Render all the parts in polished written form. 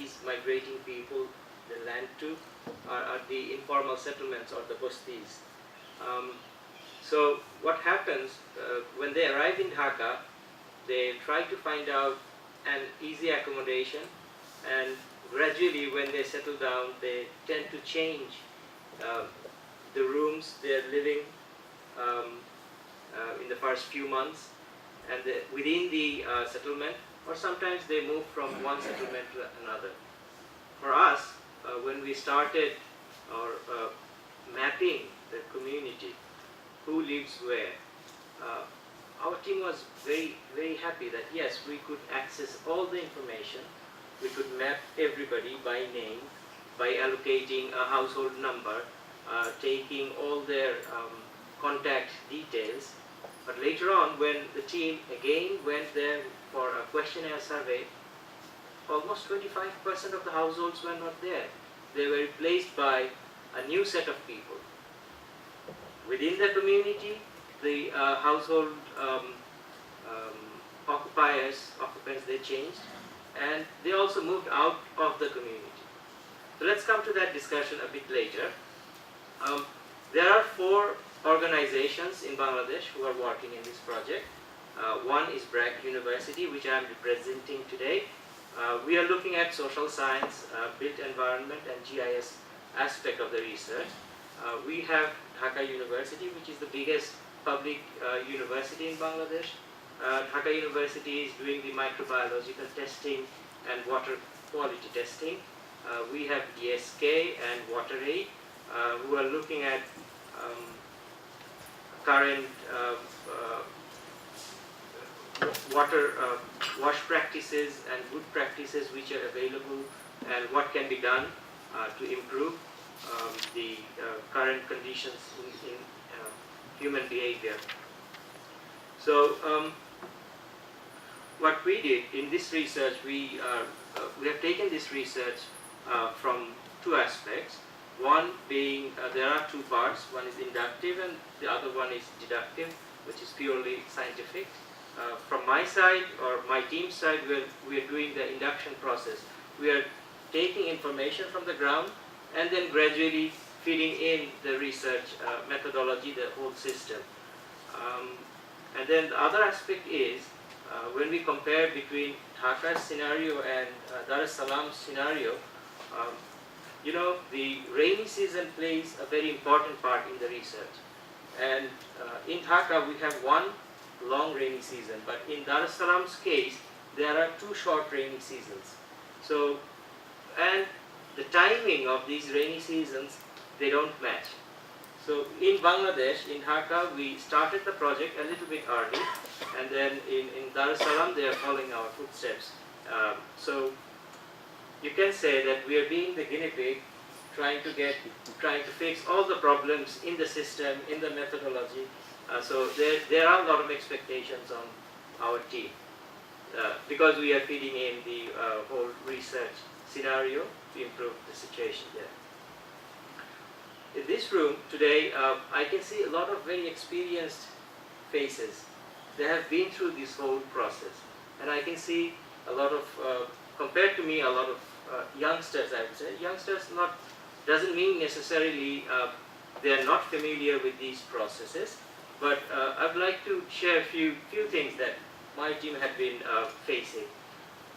these migrating people they land to are the informal settlements or the bastis. So what happens when they arrive in Dhaka, they try to find out an easy accommodation, and gradually when they settle down, they tend to change uh, the rooms they are living um, in the first few months, and within the settlement, or sometimes they move from one settlement to another. For us, when we started our mapping the community, who lives where, uh, our team was very happy that yes, we could access all the information. We could map everybody by name, by allocating a household number, taking all their contact details. But later on, when the team again went there for a questionnaire survey, almost 25% of the households were not there. They were replaced by a new set of people. Within the community, the household occupants, they changed, and they also moved out of the community. So let's come to that discussion a bit later. There are 4 organizations in Bangladesh who are working in this project. One is BRAC University, which I am representing today. We are looking at social science, built environment, and GIS aspect of the research. We have Dhaka University, which is the biggest public university in Bangladesh. Dhaka University is doing the microbiological testing and water quality testing. We have DSK and WaterAid, who are looking at current water wash practices and good practices which are available, and what can be done to improve the current conditions in human behavior. So what we did in this research, we have taken this research from 2 aspects. One being there are 2 parts. One is inductive and the other one is deductive, which is purely scientific. From my side or my team's side, we are doing the induction process. We are taking information from the ground and then gradually feeding in the research methodology, the whole system. And then the other aspect is when we compare between Dhaka's scenario and Dar es Salaam's scenario, the rainy season plays a very important part in the research. And in Dhaka we have one long rainy season, but in Dar es Salaam's case there are 2 short rainy seasons. So, and the timing of these rainy seasons, they don't match. So in Bangladesh, in Dhaka, we started the project a little bit early, and then in Dar es Salaam they are following our footsteps. So you can say that we are being the guinea pig, trying to fix all the problems in the system, in the methodology. So there are a lot of expectations on our team because we are feeding in the whole research scenario to improve the situation there. In this room today, I can see a lot of very experienced faces. They have been through this whole process, and I can see a lot of, compared to me, a lot of youngsters. I would say youngsters doesn't mean necessarily they are not familiar with these processes, but I'd like to share a few things that my team had been facing.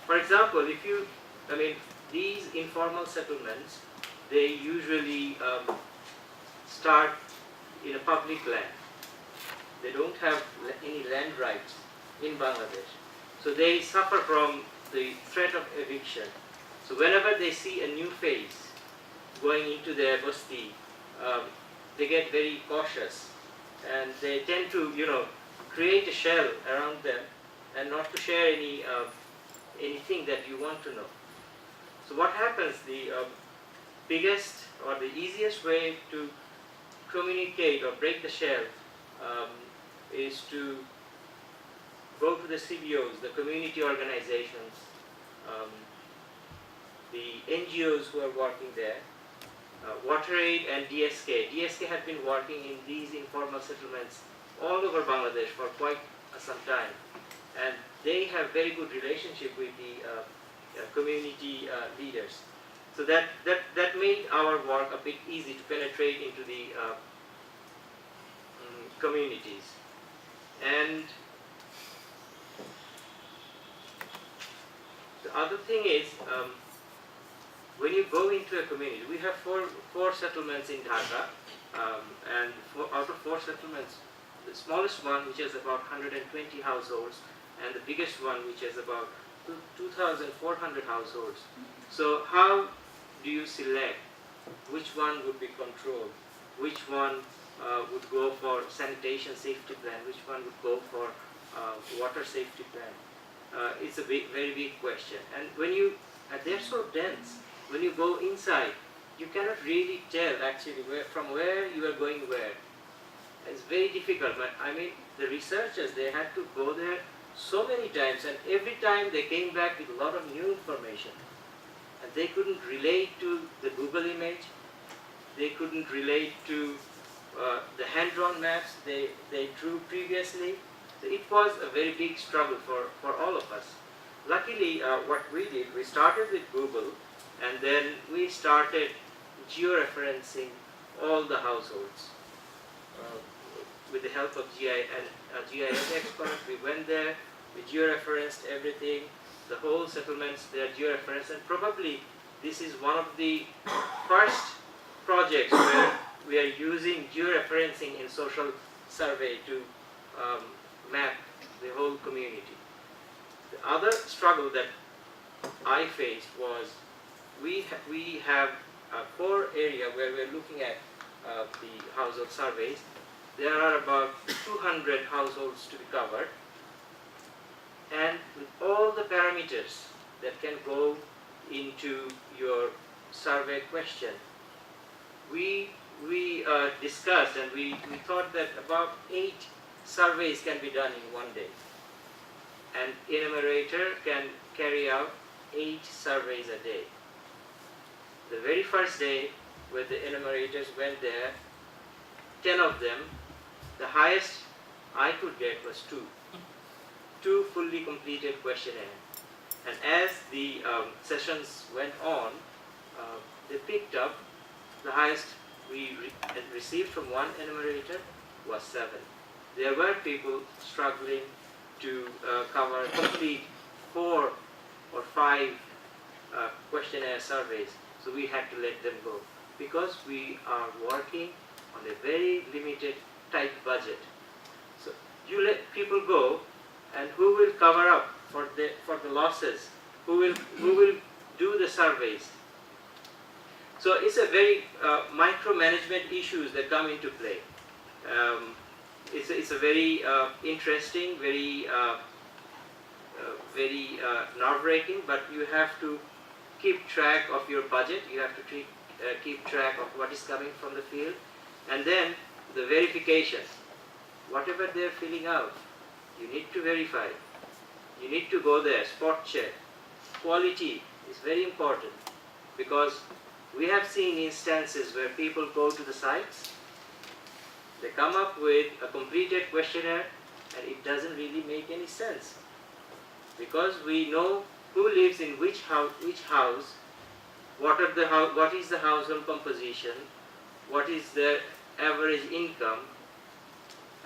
For example, these informal settlements, they usually start in a public land. They don't have any land rights in Bangladesh. So they suffer from the threat of eviction. So whenever they see a new face going into their basti, they get very cautious, and they tend to, create a shell around them and not to share anything that you want to know. So what happens, the biggest or the easiest way to communicate or break the shell is to go to the CBOs, the community organizations, the NGOs who are working there, WaterAid and DSK. DSK have been working in these informal settlements all over Bangladesh for quite some time, and they have very good relationship with the community leaders. So that made our work a bit easy to penetrate into the communities. And the other thing is, when you go into a community, we have four settlements in Dhaka, and out of four settlements, the smallest one, which has about 120 households, and the biggest one, which has about 2,400 households. So how do you select which one would be controlled, which one would go for sanitation safety plan, which one would go for water safety plan? It's a very big question. And when they're so dense, when you go inside, you cannot really tell actually from where you are going where. It's very difficult. But I mean, the researchers, they had to go there so many times, and every time they came back with a lot of new information. And they couldn't relate to the Google image. They couldn't relate to the hand-drawn maps they drew previously. So it was a very big struggle for all of us. Luckily, what we did, we started with Google, and then we started georeferencing all the households. With the help of GIS experts, we went there, we georeferenced everything, the whole settlements, they are georeferenced, and probably this is one of the first projects where we are using georeferencing in social survey to map the whole community. The other struggle that I faced was we have a core area where we're looking at the household surveys. There are about 200 households to be covered, and with all the parameters that can go into your survey question, we discussed, and we thought that about 8 surveys can be done in one day. An enumerator can carry out 8 surveys a day. The very first day when the enumerators went there, 10 of them, the highest I could get was 2 fully completed questionnaires. And as the sessions went on, they picked up the highest we received from one enumerator was 7. There were people struggling to complete 4 or 5 questionnaire surveys, so we had to let them go because we are working on a very limited, tight budget. So you let people go, and who will cover up for the losses? Who will do the surveys? So it's a very micromanagement issues that come into play. It's a very interesting, very nerve-wracking, but you have to keep track of your budget. You have to keep track of what is coming from the field, and then the verification. Whatever they're filling out, you need to verify. You need to go there, spot check. Quality is very important because we have seen instances where people go to the sites, they come up with a completed questionnaire, and it doesn't really make any sense because we know who lives in which house, what is the household composition, what is their average income,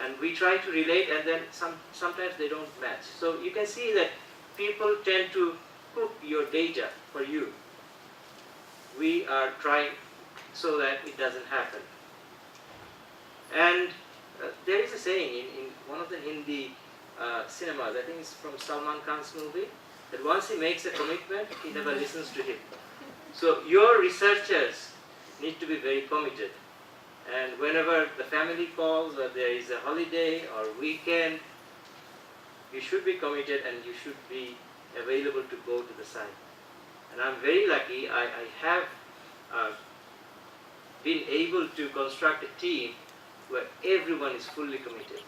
and we try to relate, and then sometimes they don't match. So you can see that people tend to cook your data for you. We are trying so that it doesn't happen. And there is a saying in one of the Hindi cinemas, I think it's from Salman Khan's movie, that once he makes a commitment, he never listens to him. So your researchers need to be very committed. And whenever the family calls, or there is a holiday or weekend, you should be committed and you should be available to go to the site. And I'm very lucky, I have been able to construct a team where everyone is fully committed.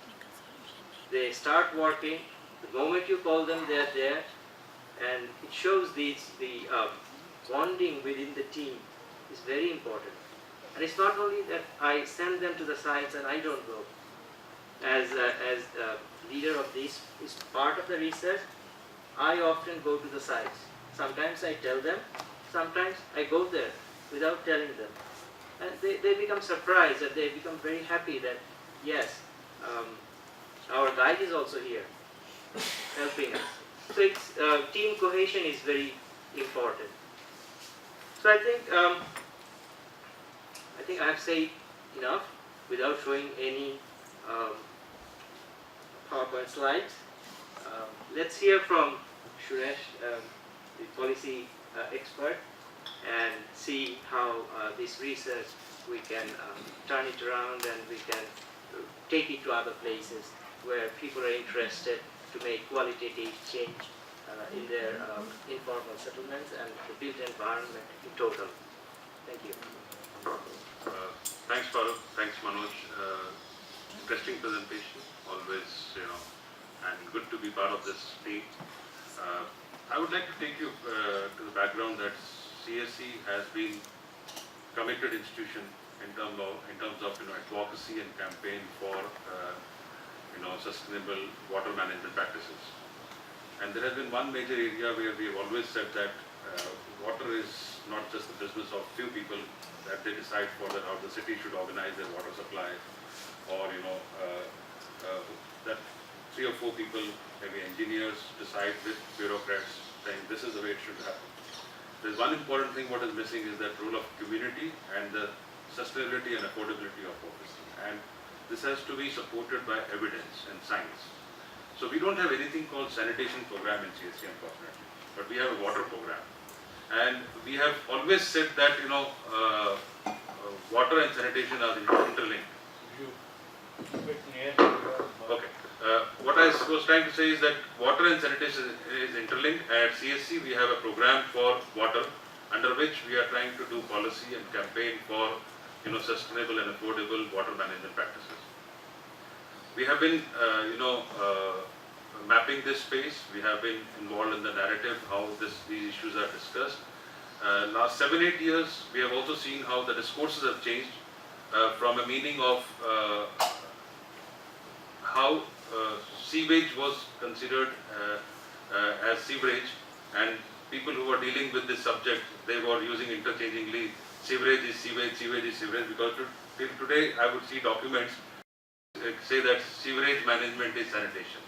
They start working, the moment you call them, they're there, and it shows the bonding within the team is very important. And it's not only that I send them to the sites and I don't go. As leader of this is part of the research, I often go to the sites. Sometimes I tell them, sometimes I go there without telling them. And they become surprised, and they become very happy that, yes, our guide is also here, helping us. So it's, team cohesion is very important. So I think I have said enough without showing any PowerPoint slides. Let's hear from Suresh, the policy expert, and see how this research we can turn it around, and we can take it to other places where people are interested to make qualitative change in their informal settlements and the built environment in total. Thank you. Thanks, Farooq. Thanks, Manoj. Interesting presentation, always, and good to be part of this team. I would like to take you to the background that CSC has been committed institution in terms of advocacy and campaign for sustainable water management practices. And there has been one major area where we have always said that water is not just the business of few people, that they decide for that how the city should organize their water supply, or that 3 or 4 people, maybe engineers, decide with bureaucrats saying this is the way it should happen. There's one important thing what is missing is that role of community and the sustainability and affordability of policy. And this has to be supported by evidence and science. So we don't have anything called sanitation program in CSC, unfortunately, but we have a water program. And we have always said that water and sanitation are interlinked. Okay. What I was trying to say is that water and sanitation is interlinked. At CSC, we have a program for water, under which we are trying to do policy and campaign for sustainable and affordable water management practices. We have been mapping this space. We have been involved in the narrative, how these issues are discussed. Last 7-8 years, we have also seen how the discourses have changed from a meaning of how sewage was considered as sewerage, and people who were dealing with this subject, they were using interchangingly sewerage is sewage, sewage is sewerage, because till today I would see documents say that sewerage management is sanitation.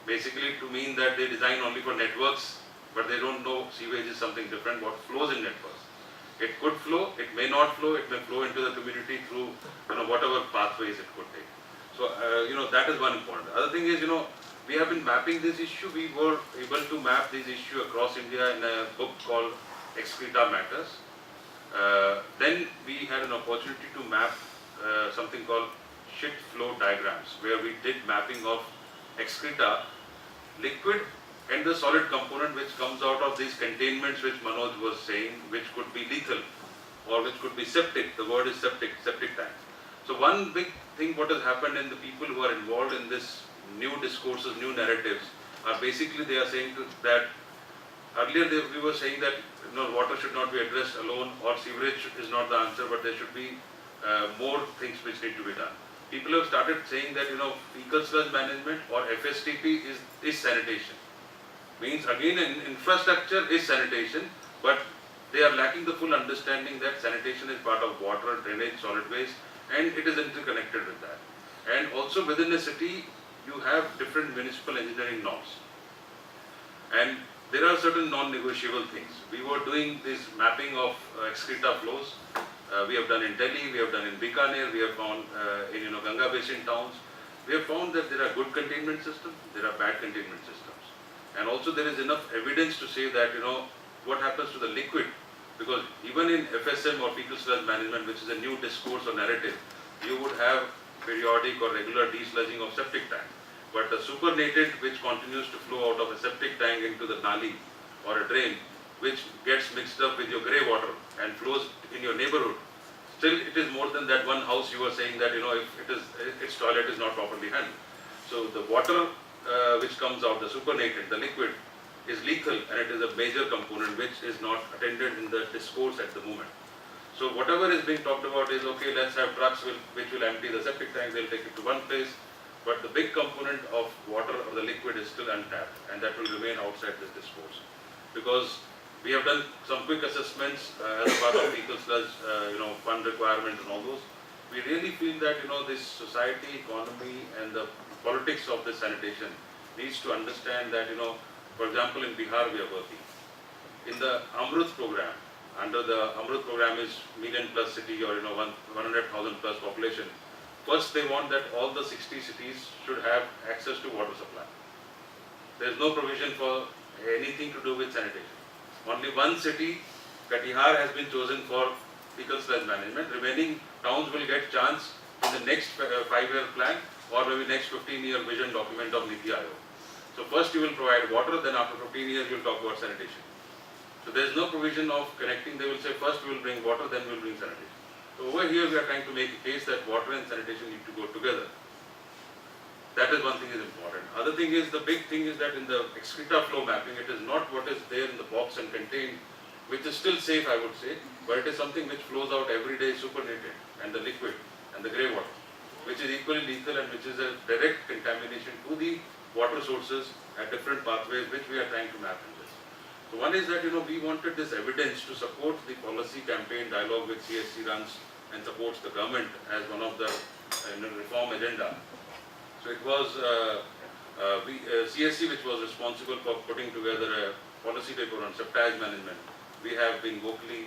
Basically to mean that they design only for networks, but they don't know sewage is something different, what flows in networks. It could flow, it may not flow, it may flow into the community through whatever pathways it could take. So that is one important. Other thing is, we have been mapping this issue. We were able to map this issue across India in a book called Excreta Matters. Then we had an opportunity to map something called shit flow diagrams, where we did mapping of excreta, liquid and the solid component which comes out of these containments which Manoj was saying, which could be lethal or which could be septic. The word is septic tank. So one big thing what has happened in the people who are involved in this new discourses, new narratives, are basically they are saying that earlier we were saying that water should not be addressed alone, or sewerage is not the answer, but there should be more things which need to be done. People have started saying that fecal sludge management or FSTP is sanitation. Means again infrastructure is sanitation, but they are lacking the full understanding that sanitation is part of water, drainage, solid waste, and it is interconnected with that. And also within a city, you have different municipal engineering norms. And there are certain non-negotiable things. We were doing this mapping of excreta flows. We have done in Delhi, we have done in Bikaner, we have found in Ganga Basin towns. We have found that there are good containment systems, there are bad containment systems. And also there is enough evidence to say that what happens to the liquid, because even in FSM or fecal sludge management, which is a new discourse or narrative, you would have periodic or regular desludging of septic tank. But the supernatant which continues to flow out of a septic tank into the nali or a drain, which gets mixed up with your grey water and flows in your neighborhood, still it is more than that one house you were saying that if its toilet is not properly handled. So the water which comes out, the supernatant, the liquid, is lethal, and it is a major component which is not attended in the discourse at the moment. So whatever is being talked about is, okay, let's have trucks which will empty the septic tank, they'll take it to one place, but the big component of water or the liquid is still untapped, and that will remain outside this discourse. because we have done some quick assessments as a part of Vehicle Sludge, fund requirement and all those. We really feel that, this society, economy and the politics of this sanitation needs to understand that, for example, in Bihar we are working. In the Amrut program, under the Amrut program is million plus city or 100,000 plus population. First they want that all the 60 cities should have access to water supply. There is no provision for anything to do with sanitation. Only one city, Katihar, has been chosen for fecal sludge management. Remaining towns will get chance in the next 5-year plan or maybe next 15-year vision document of Niti Aayog. So first you will provide water, then after 15 years you will talk about sanitation. So there is no provision of connecting. They will say first we will bring water, then we will bring sanitation. So over here we are trying to make a case that water and sanitation need to go together. That is one thing is important. Other thing is, the big thing is that in the excreta flow mapping, it is not what is there in the box and contained, which is still safe I would say, but it is something which flows out every day supernatant, and the liquid and the grey water, which is equally lethal and which is a direct contamination to the water sources at different pathways, which we are trying to map in this. So one is that we wanted this evidence to support the policy campaign dialogue which CSC runs and supports the government as one of the reform agenda. So it was CSC which was responsible for putting together a policy paper on septage management. We have been vocally,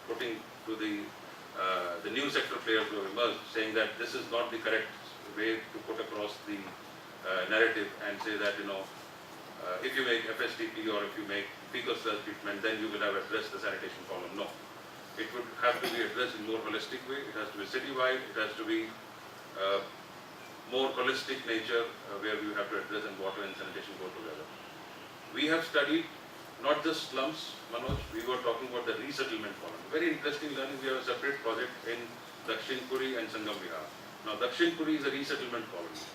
putting to the new sector players who have emerged, saying that this is not the correct way to put across the narrative and say that if you make FSTP or if you make fecal sludge treatment, then you will have addressed the sanitation problem. No, it would have to be addressed in more holistic way. It has to be citywide. It has to be more holistic nature where you have to address and water and sanitation go together. We have studied not just slums, Manoj, we were talking about the resettlement colony. Very interesting learning. We have a separate project in Dakshin Puri and Sangam Vihar. Now Dakshin Puri is a resettlement colony.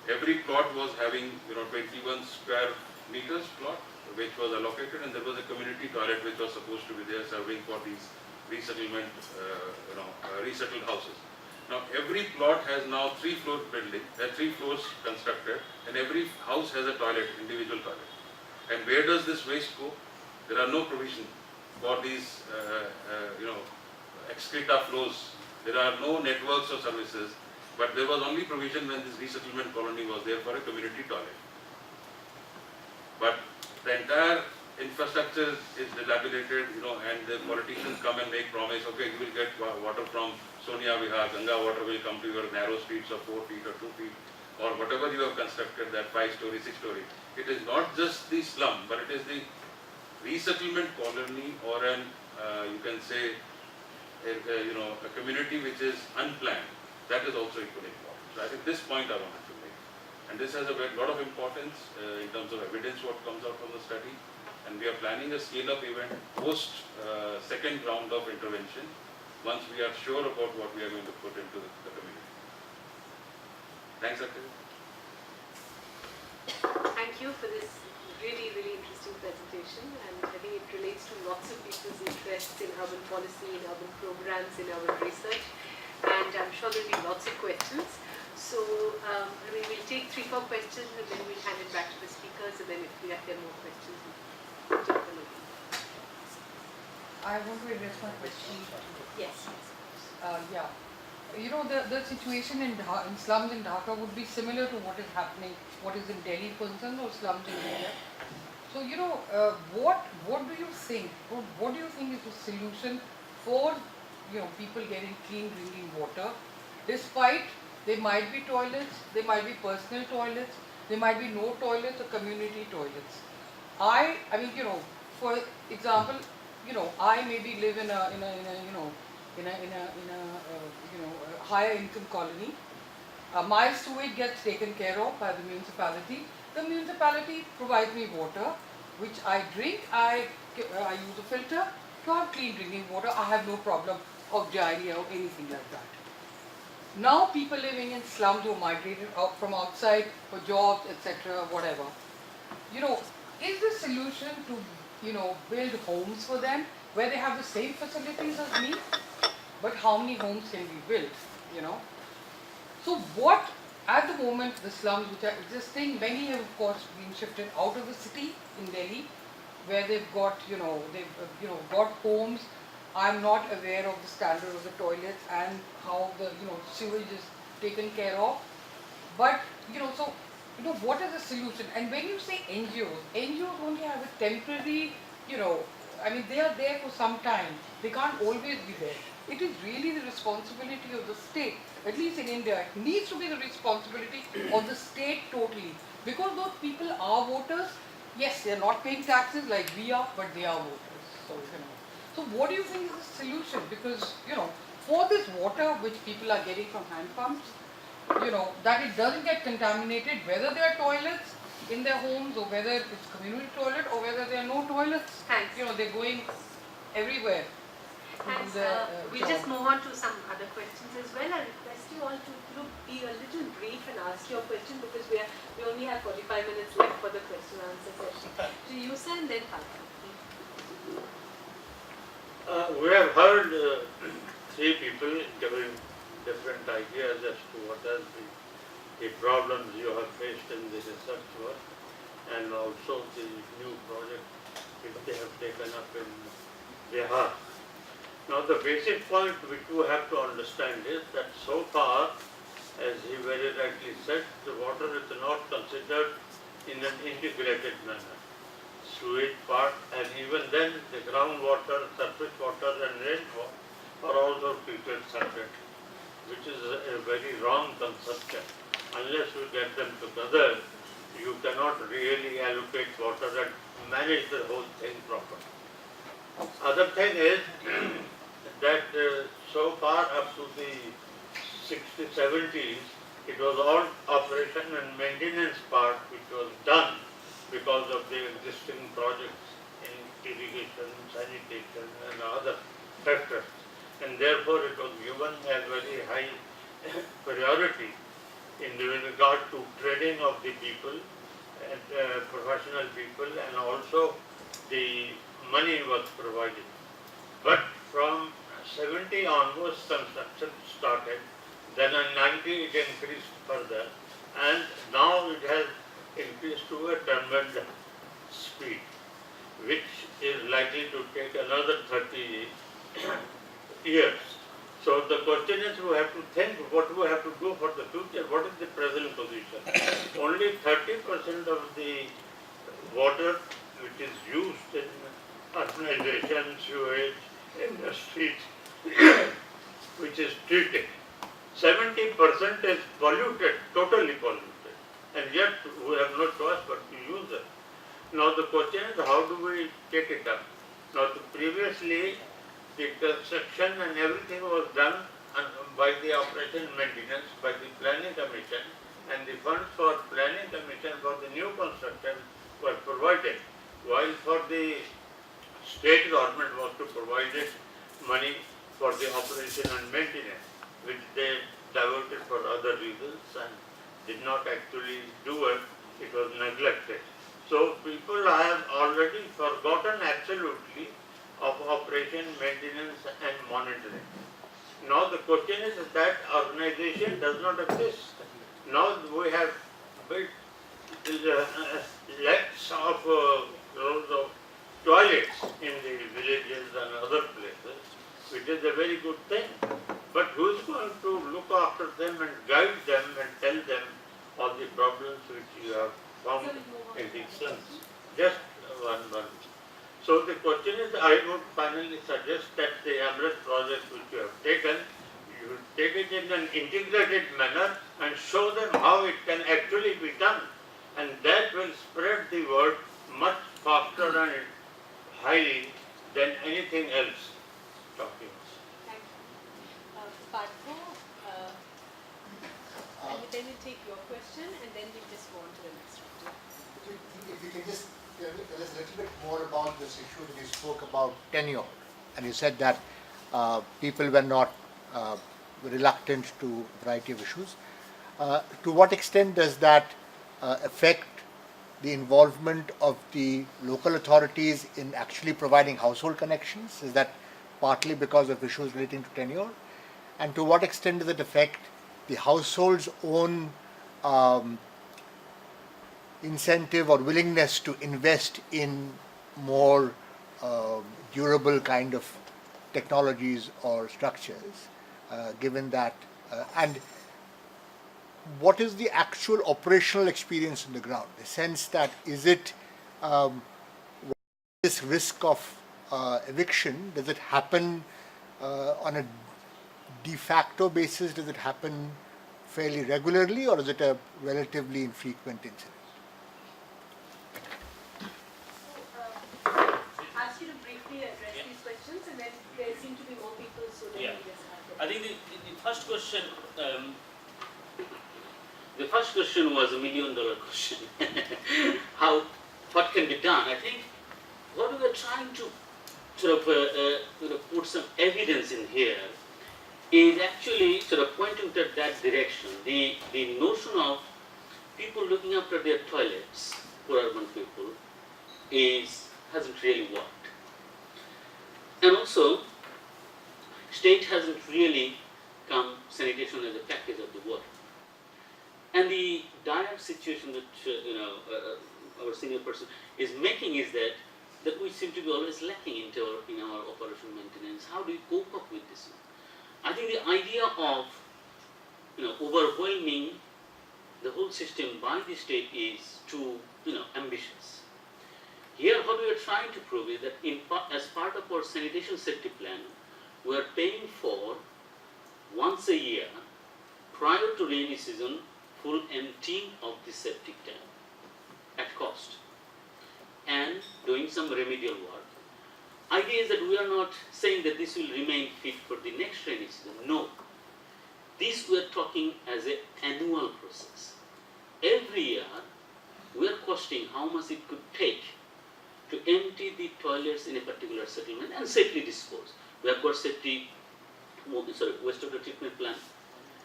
Every plot was having 21 square meters plot which was allocated, and there was a community toilet which was supposed to be there serving for these resettlement, resettled houses. Now every plot has now 3-floor building, 3 floors constructed, and every house has a toilet, individual toilet. And where does this waste go? There are no provision for these, excreta flows. There are no networks or services, but there was only provision when this resettlement colony was there for a community toilet. But the entire infrastructure is dilapidated, and the politicians come and make promise, okay, you will get water from Sonia Vihar, Ganga water will come to your narrow streets of 4 feet or 2 feet, or whatever you have constructed, that 5-story, 6-story. It is not just the slum, but it is the resettlement colony, or an, you can say, a community which is unplanned. That is also equally important. So I think this point I wanted to make. And this has a lot of importance in terms of evidence what comes out from the study. And we are planning a scale-up event post second round of intervention once we are sure about what we are going to put into the community. Thanks, Akhil. Thank you for this really, really interesting presentation, and I think it relates to lots of people's interests in urban policy, in urban programs, in urban research, and I'm sure there will be lots of questions. So, we'll take 3-4 questions and then we'll hand it back to the speakers, and then if there are more questions, we'll take them again. I want to address my question. Yes. Yeah. The situation in slums in Dhaka would be similar to what is happening, what is in Delhi, for instance, or slums in India. So, what do you think? What do you think is the solution for, people getting clean drinking water, despite there might be toilets, there might be personal toilets, there might be no toilets or community toilets. I mean, for example, I maybe live in a higher income colony. My sewage gets taken care of by the municipality. The municipality provides me water, which I drink. I use a filter to have clean drinking water. I have no problem of diarrhea or anything like that. Now people living in slums who migrated out from outside for jobs, etc., whatever. Is the solution to build homes for them where they have the same facilities as me, but how many homes can be built, So what, at the moment, the slums which are existing, many have of course been shifted out of the city in Delhi, where they've got, got homes. I'm not aware of the standard of the toilets and how the, sewage is taken care of. But, so, what is the solution? And when you say NGOs only have a temporary, they are there for some time. They can't always be there. It is really the responsibility of the state, at least in India, it needs to be the responsibility of the state totally. Because those people are voters, yes, they are not paying taxes like we are, but they are voters. So what do you think is the solution? Because, for this water which people are getting from hand pumps, that it doesn't get contaminated, whether there are toilets in their homes or whether it's community toilet or whether there are no toilets. Thanks. They're going everywhere. Thanks. We'll just move on to some other questions as well. I request you all to be a little brief and ask your question because we only have 45 minutes left for the question and answer session. To Yusa and then Fatma. We have heard three people giving different ideas as to what has been the problems you have faced in the research work and also the new project which they have taken up in Bihar. Now the basic point which you have to understand is that so far, as he very rightly said, the water is not considered in an integrated manner. Sewage part and even then the groundwater, surface water and rainwater are also treated separately, which is a very wrong conception. Unless you get them together, you cannot really allocate water and manage the whole thing properly. Other thing is that so far up to the 60s, 70s, it was all operation and maintenance part which was done because of the existing projects in irrigation, sanitation and other factors. And therefore it was given a very high priority in regard to training of the people and professional people, and also the money was provided. But from 70 onwards construction started, then in 90 it increased further, and now it has increased to a tremendous speed, which is likely to take another 30 years. So the question is, we have to think what we have to do for the future. What is the present position? Only 30% of the water which is used in urbanization, sewage, industries, which is treated. 70% is polluted, totally polluted, and yet we have no choice but to use it. Now the question is, how do we take it up? Now previously, the construction and everything was done by the operation maintenance, by the planning commission, and the funds for planning commission for the new construction were provided, while for the state government was to provide money for the operation and maintenance, which they diverted for other reasons and did not actually do it. It was neglected. So people have already forgotten absolutely of operation, maintenance and monitoring. Now the question is that organization does not exist. Now we have built lakhs of rows of toilets in the villages and other places, which is a very good thing. But who is going to look after them and guide them and tell them all the problems which you have found in the sense? Just one. So the question is, I would finally suggest that the AMRUT project which you have taken, you take it in an integrated manner and show them how it can actually be done. And that will spread the word much faster and highly than anything else talking. Thank you. Partho, then we take your question and then we just go on to the next one. If you can just tell us a little bit more about this issue that you spoke about tenure, and you said that people were not reluctant to a variety of issues. To what extent does that affect the involvement of the local authorities in actually providing household connections? Is that partly because of issues relating to tenure? And to what extent does it affect the household's own incentive or willingness to invest in more durable kind of technologies or structures, given that, and what is the actual operational experience on the ground? The sense that is it this risk of eviction, does it happen on a de facto basis? Does it happen fairly regularly, or is it a relatively infrequent incident? Ask you to briefly address Yeah. these questions, and then there seem to be more people, so let Yeah. me get started. I think the first question, the first question was $1 million question. What can be done? I think what we are trying to sort of put some evidence in here is actually sort of pointing to that direction. The notion of people looking after their toilets, poor urban people, hasn't really worked. And also, state hasn't really come sanitation as a package of the work. And the dire situation that our senior person is making is that we seem to be always lacking in our operational maintenance. How do we cope up with this? I think the idea of overwhelming the whole system by the state is too ambitious. Here, what we are trying to prove is that as part of our sanitation safety plan, we are paying for once a year, prior to rainy season, full emptying of the septic tank at cost and doing some remedial work. Idea is that we are not saying that this will remain fit for the next rainy season. No. This we are talking as an annual process. Every year, we are costing how much it could take to empty the toilets in a particular settlement and safely dispose. We have got wastewater treatment plant.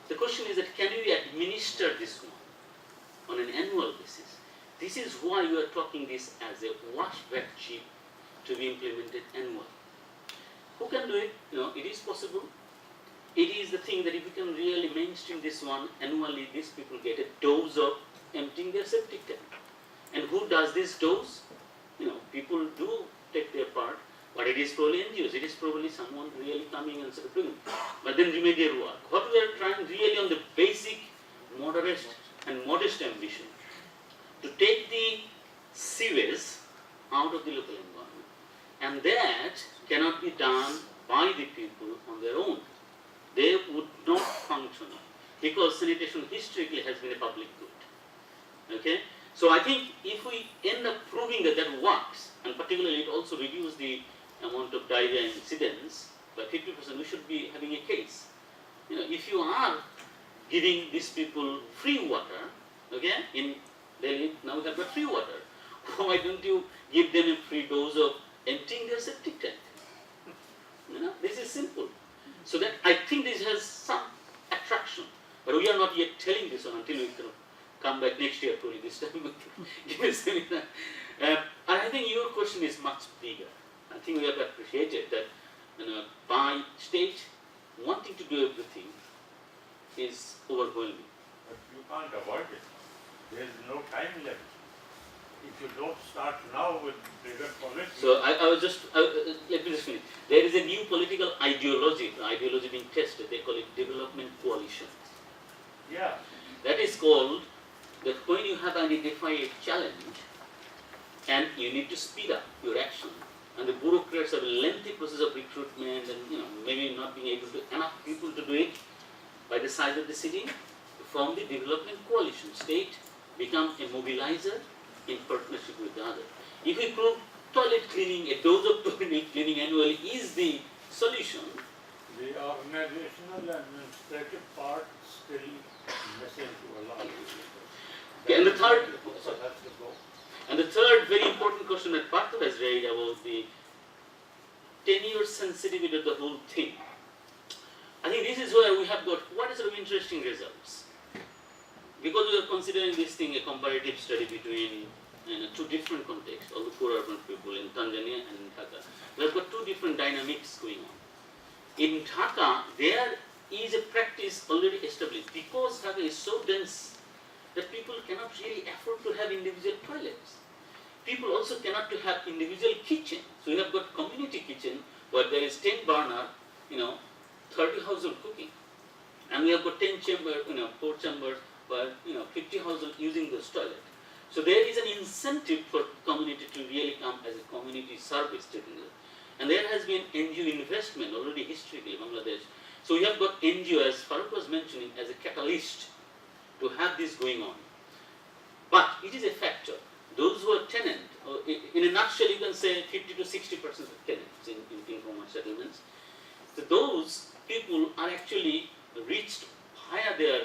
The question is that can we administer this one on an annual basis? This is why we are talking this as a washback chip to be implemented annually. Who can do it? It is possible. It is the thing that if we can really mainstream this one annually, these people get a dose of emptying their septic tank. And who does this dose? People do take their part, but it is probably NGOs. It is probably someone really coming and sort of doing. But then remedial work. What we are trying really on the basic, moderate and modest ambition to take the sewage out of the local environment, and that cannot be done by the people on their own. They would not function because sanitation historically has been a public good. Okay? So I think if we end up proving that that works, and particularly it also reduces the amount of diarrhea incidents by 50%, we should be having a case. If you are giving these people free water, okay, in Delhi now we have got free water, why don't you give them a free dose of emptying their septic tank? This is simple. So that I think this has some attraction, but we are not yet telling this one until we can come back next year probably this time give a seminar. And I think your question is much bigger. I think we have appreciated that by state wanting to do everything is overwhelming. But you can't avoid it. There is no time left. If you don't start now with bigger policy. So I was just, let me just finish. There is a new political ideology being tested. They call it development coalition. Yeah. That is called that when you have identified a challenge and you need to speed up your action, and the bureaucrats have a lengthy process of recruitment and maybe not being able to enough people to do it by the size of the city, from the development coalition, state become a mobilizer in partnership with the other. If we prove toilet cleaning, a dose of toilet cleaning annually is the solution. The organizational administrative part still missing to a lot of people. Okay, and the third, That's the goal. and the third very important question that Partha has raised about the tenure sensitivity of the whole thing. I think this is where we have got what is sort of interesting results. Because we are considering this thing a comparative study between two different contexts of the poor urban people in Tanzania and in Dhaka. We have got two different dynamics going on. In Dhaka, there is a practice already established because Dhaka is so dense that people cannot really afford to have individual toilets. people also cannot to have individual kitchen. So we have got community kitchen where there is 10 burner, 30 household cooking. And we have got 10 chamber, 4 chambers where, 50 household using those toilet. So there is an incentive for community to really come as a community service together. And there has been NGO investment already historically in Bangladesh. So we have got NGO, as Farooq was mentioning, as a catalyst to have this going on. But it is a factor. Those who are tenant, in a nutshell you can say 50 to 60% of tenants in informal settlements. So those people are actually reached higher their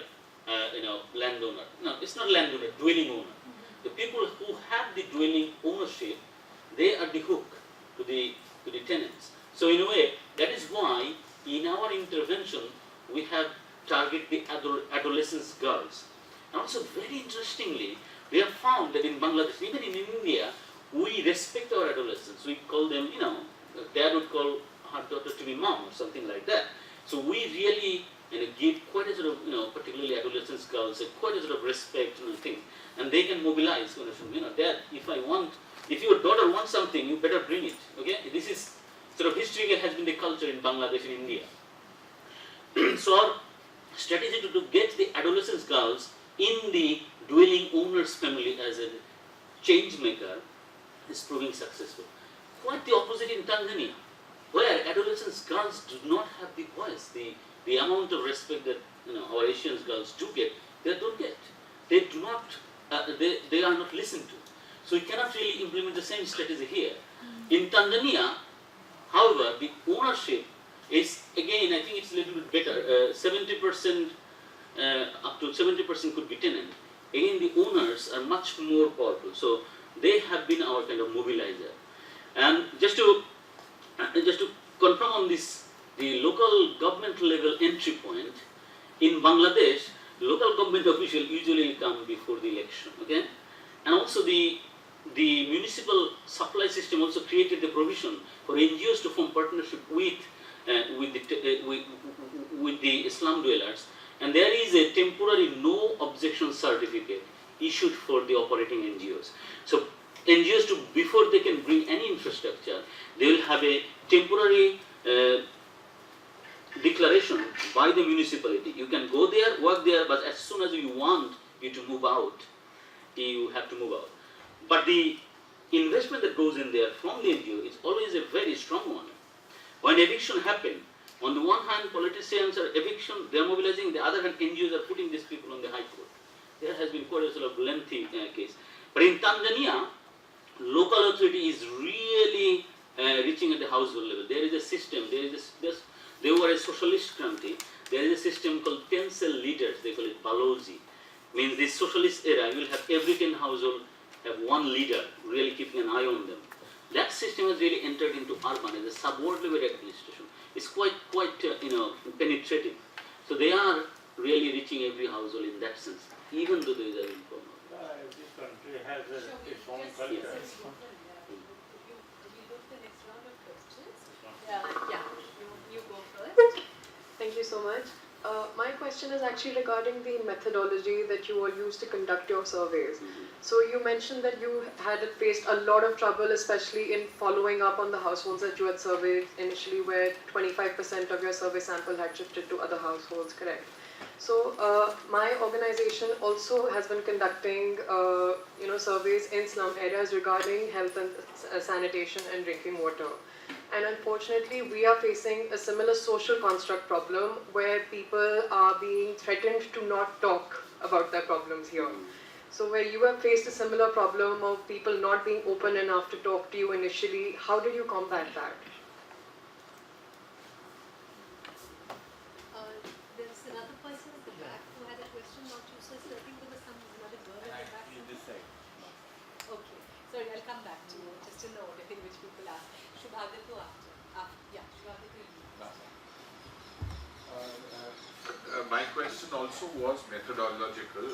landowner. No, it's not landowner, dwelling owner. The people who have the dwelling ownership, they are the hook to the tenants. So in a way, that is why in our intervention we have targeted the adolescent girls. And also very interestingly, we have found that in Bangladesh, even in India, we respect our adolescents. We call them, dad would call her daughter to be mom or something like that. So we really give quite a sort of, particularly adolescent girls, quite a sort of respect and thing. And they can mobilize, dad, if your daughter wants something, you better bring it, okay? This is sort of historically has been the culture in Bangladesh and India. So our strategy to get the adolescent girls in the dwelling owner's family as a change maker is proving successful. Quite the opposite in Tanzania, where adolescent girls do not have the voice, the amount of respect that our Asian girls do get, they don't get. They do not, they are not listened to. So we cannot really implement the same strategy here. In Tanzania, however, the ownership is, again, I think it's a little bit better, 70%, up to 70% could be tenant. Again, the owners are much more powerful. So they have been our kind of mobilizer. And just to confirm on this, the local government level entry point, in Bangladesh, local government officials usually come before the election, okay? And also the municipal supply system also created the provision for NGOs to form partnership with the slum dwellers. And there is a temporary no objection certificate issued for the operating NGOs. So NGOs, before they can bring any infrastructure, they will have a temporary declaration by the municipality. You can go there, work there, but as soon as you want you to move out, you have to move out. But the investment that goes in there from the NGO is always a very strong one. When eviction happens, on the one hand, politicians are eviction, they are mobilizing, on the other hand, NGOs are putting these people on the high court. There has been quite a sort of lengthy case. But in Tanzania, local authority is really reaching at the household level. There is a system, they were a socialist country. There is a system called 10 cell leaders, they call it Balozi. Means this socialist era, you will have every 10 household have one leader, really keeping an eye on them. That system has really entered into urban as a sub-ward level administration. It's quite penetrating. So they are really reaching every household in that sense, even though there is an informal. This country has its own Yes, culture. yes, yes. Did we go to the next round of questions? Yeah, you go first. Thank you so much. My question is actually regarding the methodology that you all use to conduct your surveys. So you mentioned that you had faced a lot of trouble, especially in following up on the households that you had surveyed initially, where 25% of your survey sample had shifted to other households, correct? So my organization also has been conducting surveys in slum areas regarding health and sanitation and drinking water. And unfortunately, we are facing a similar social construct problem where people are being threatened to not talk about their problems here. So where you have faced a similar problem of people not being open enough to talk to you initially, how did you combat that? There was another person at the back who had a question, not you, so I think there was another girl at the back. Okay, sorry, I'll come back to you, just in the order in which people ask. Shubhadip after. Yeah, Shubhadip. My question also was methodological.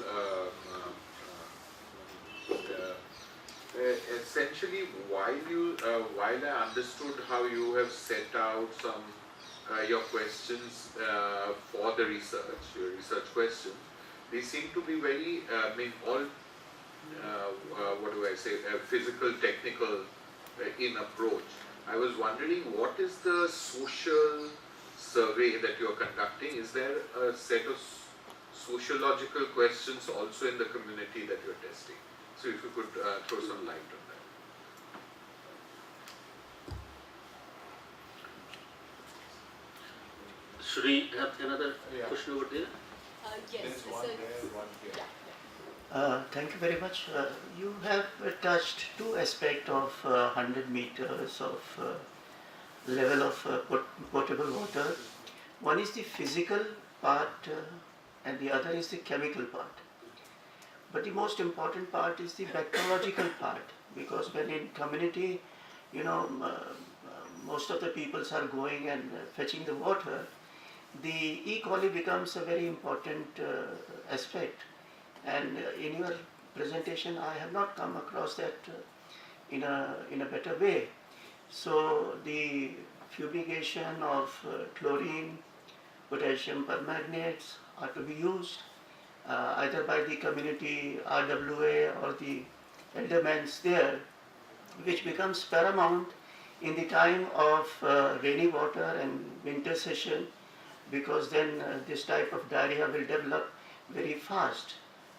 Essentially, while I understood how you have set out some your questions for the research, your research questions, they seem to be very, all what do I say, physical, technical in approach. I was wondering, what is the social survey that you are conducting? Is there a set of sociological questions also in the community that you are testing? So if you could throw some light on that. Should we have another question over there? Yes, Thank you very much. You have touched two aspects of 100 meters of level of potable water. One is the physical part and the other is the chemical part. But the most important part is the bacteriological part, because when in community, most of the peoples are going and fetching the water, the E. coli becomes a very important aspect. And in your presentation, I have not come across that in a better way. So the fumigation of chlorine, potassium permanganates are to be used either by the community RWA or the eldermans there, which becomes paramount in the time of rainy water and winter session, because then this type of diarrhea will develop very fast.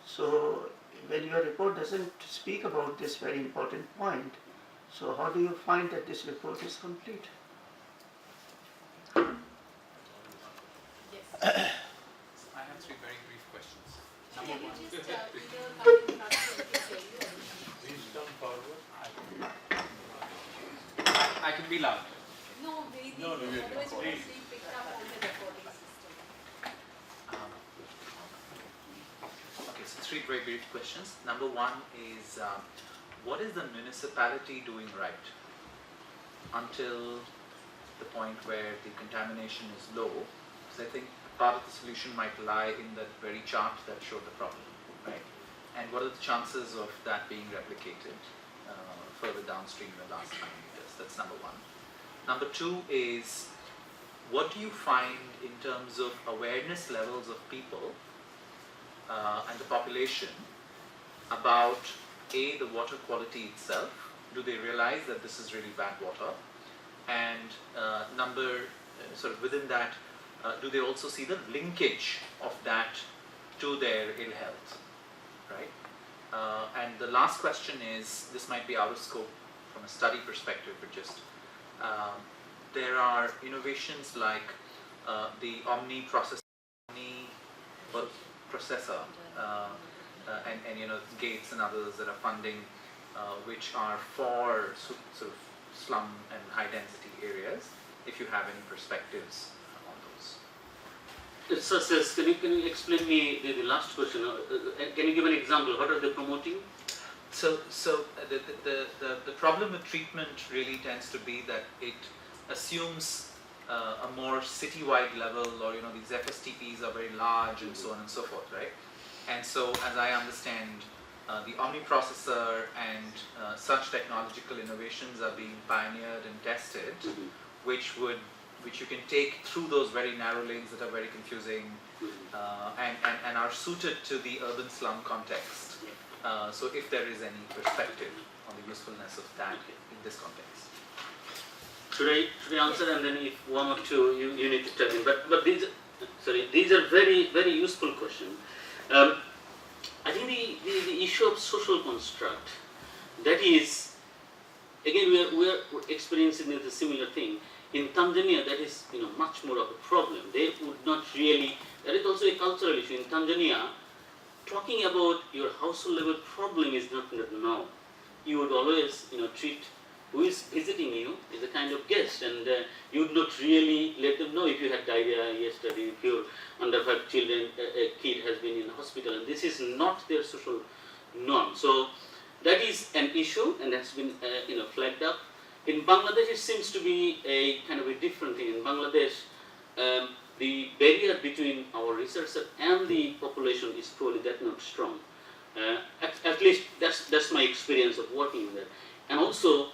So when your report doesn't speak about this very important point, so how do you find that this report is complete? I have three very brief questions. Number one, Please come forward. I can be loud. No, very No, no, you otherwise can we please. will picked up on the recording system. Okay, so three very brief questions. Number one is, what is the municipality doing right until the point where the contamination is low? Because I think part of the solution might lie in that very chart that showed the problem, right? And what are the chances of that being replicated further downstream in the last 100 meters? That's number one. Number two is, what do you find in terms of awareness levels of people and the population about A, the water quality itself? Do they realize that this is really bad water? And sort of within that, do they also see the linkage of that to their ill health, right? And the last question is, this might be out of scope from a study perspective, but just there are innovations like the Omni processor and Gates and others that are funding, which are for sort of slum and high density areas. If you have any perspectives on those. Such as, can you explain me the last question? Can you give an example? What are they promoting? So the problem with treatment really tends to be that it assumes a more citywide level, or these FSTPs are very large and so on and so forth, right? And so, as I understand, the Omni processor and such technological innovations are being pioneered and tested, which you can take through those very narrow lanes that are very confusing and are suited to the urban slum context. So if there is any perspective on the usefulness of that in this context. Should I answer, and then if one or two you need to tell me. But these are very, very useful questions. I think the issue of social construct, that is, again we are experiencing the similar thing. In Tanzania, that is much more of a problem. They would not really. That is also a cultural issue in Tanzania. Talking about your household level problem is not no. You would always treat who is visiting you is a kind of guest, and you would not really let them know if you had diarrhea yesterday, if your under 5 children, a kid has been in hospital, and this is not their social norm. So that is an issue, and has been flagged up. In Bangladesh, it seems to be a kind of a different thing. In Bangladesh, the barrier between our researcher and the population is probably that not strong. At least that's my experience of working there. And also,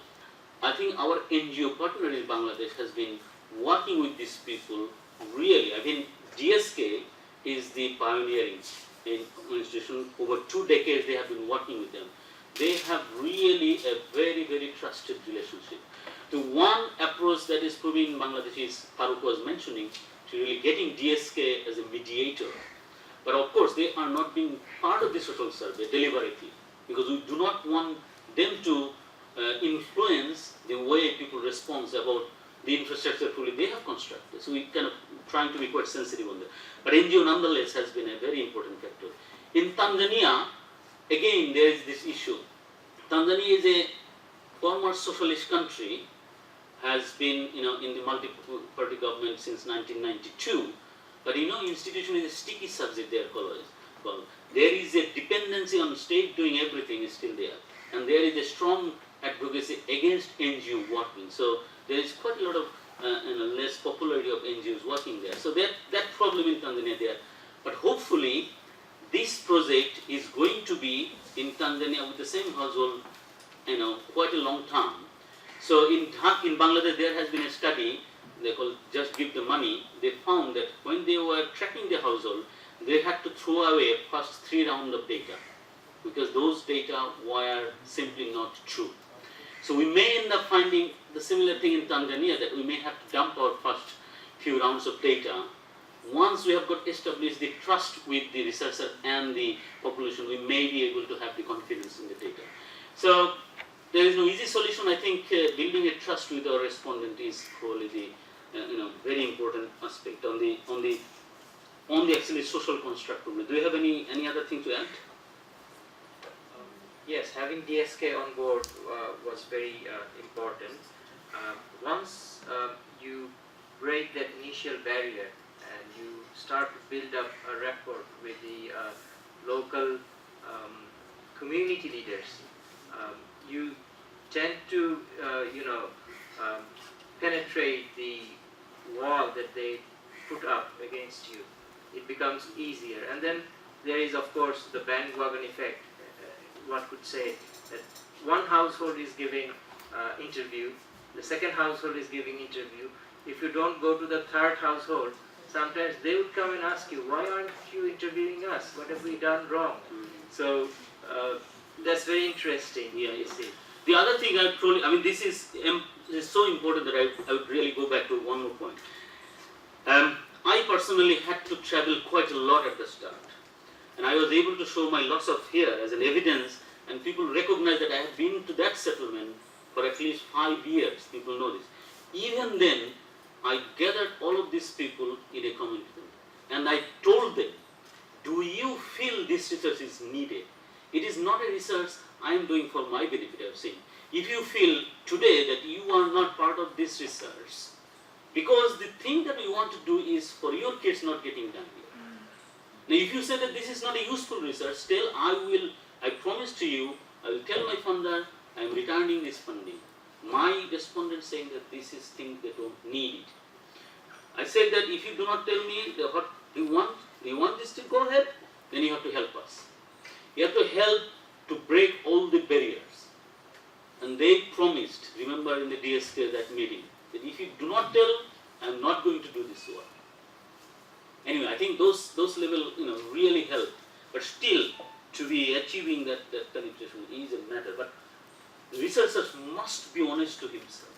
I think our NGO partner in Bangladesh has been working with these people really. I mean, GSK is the pioneering institution. Over 2 decades they have been working with them. They have really a very, very trusted relationship. The one approach that is proving in Bangladesh is, Farooq was mentioning, to really getting DSK as a mediator. But of course, they are not being part of the social survey deliberately, because we do not want them to influence the way people respond about the infrastructure fully they have constructed. So we kind of trying to be quite sensitive on that. But NGO nonetheless has been a very important factor. In Tanzania, again there is this issue. Tanzania is a former socialist country, has been in the multi-party government since 1992. But institution is a sticky subject there called. There is a dependency on state doing everything is still there. And there is a strong advocacy against NGO working. So there is quite a lot of less popularity of NGOs working there. So that problem in Tanzania there. But hopefully this project is going to be in Tanzania with the same household, quite a long time. So in Bangladesh there has been a study, they call Just Give the Money. They found that when they were tracking the household, they had to throw away first 3 rounds of data, because those data were simply not true. So we may end up finding the similar thing in Tanzania, that we may have to dump our first few rounds of data. Once we have got established the trust with the researcher and the population, we may be able to have the confidence in the data. So there is no easy solution. I think building a trust with our respondent is probably the very important aspect on the actually social construct. Do you have any other thing to add? Yes, having DSK on board was very important. Once you break that initial barrier and you start to build up a rapport with the local community leaders, you tend to penetrate the wall that they put up against you. It becomes easier. And then there is, of course, the bandwagon effect. One could say that one household is giving interview, the second household is giving interview. If you don't go to the third household, sometimes they would come and ask you, why aren't you interviewing us? What have we done wrong? So that's very interesting. Yeah, you see. The other thing this is so important that I would really go back to one more point. I personally had to travel quite a lot at the start. And I was able to show my loss of hair as an evidence, and people recognize that I have been to that settlement for at least 5 years. People know this. Even then, I gathered all of these people in a community, and I told them, do you feel this research is needed? It is not a research I am doing for my benefit, I have seen. If you feel today that you are not part of this research, because the thing that we want to do is for your kids not getting done here. Now, if you say that this is not a useful research, still I promise to you, I will tell my funder, I am returning this funding. My respondent saying that this is thing they don't need it. I said that if you do not tell me what you want this to go ahead, then you have to help us. You have to help to break all the barriers. And they promised, remember in the DSK that meeting, that if you do not tell, I am not going to do this work. Anyway, I think those level really help. But still, to be achieving that penetration is a matter. But the researchers must be honest to himself.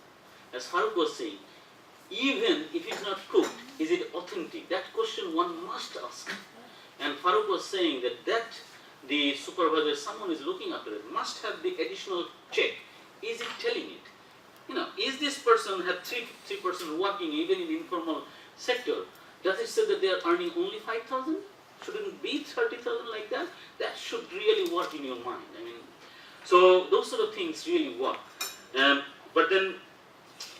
As Farooq was saying, even if it's not cooked, is it authentic? That question one must ask. And Farooq was saying that the supervisor, someone is looking after it, must have the additional check. Is it telling it? Is this person have three person working even in informal sector? Does it say that they are earning only 5,000? Shouldn't it be 30,000 like that? That should really work in your mind. So those sort of things really work. But then,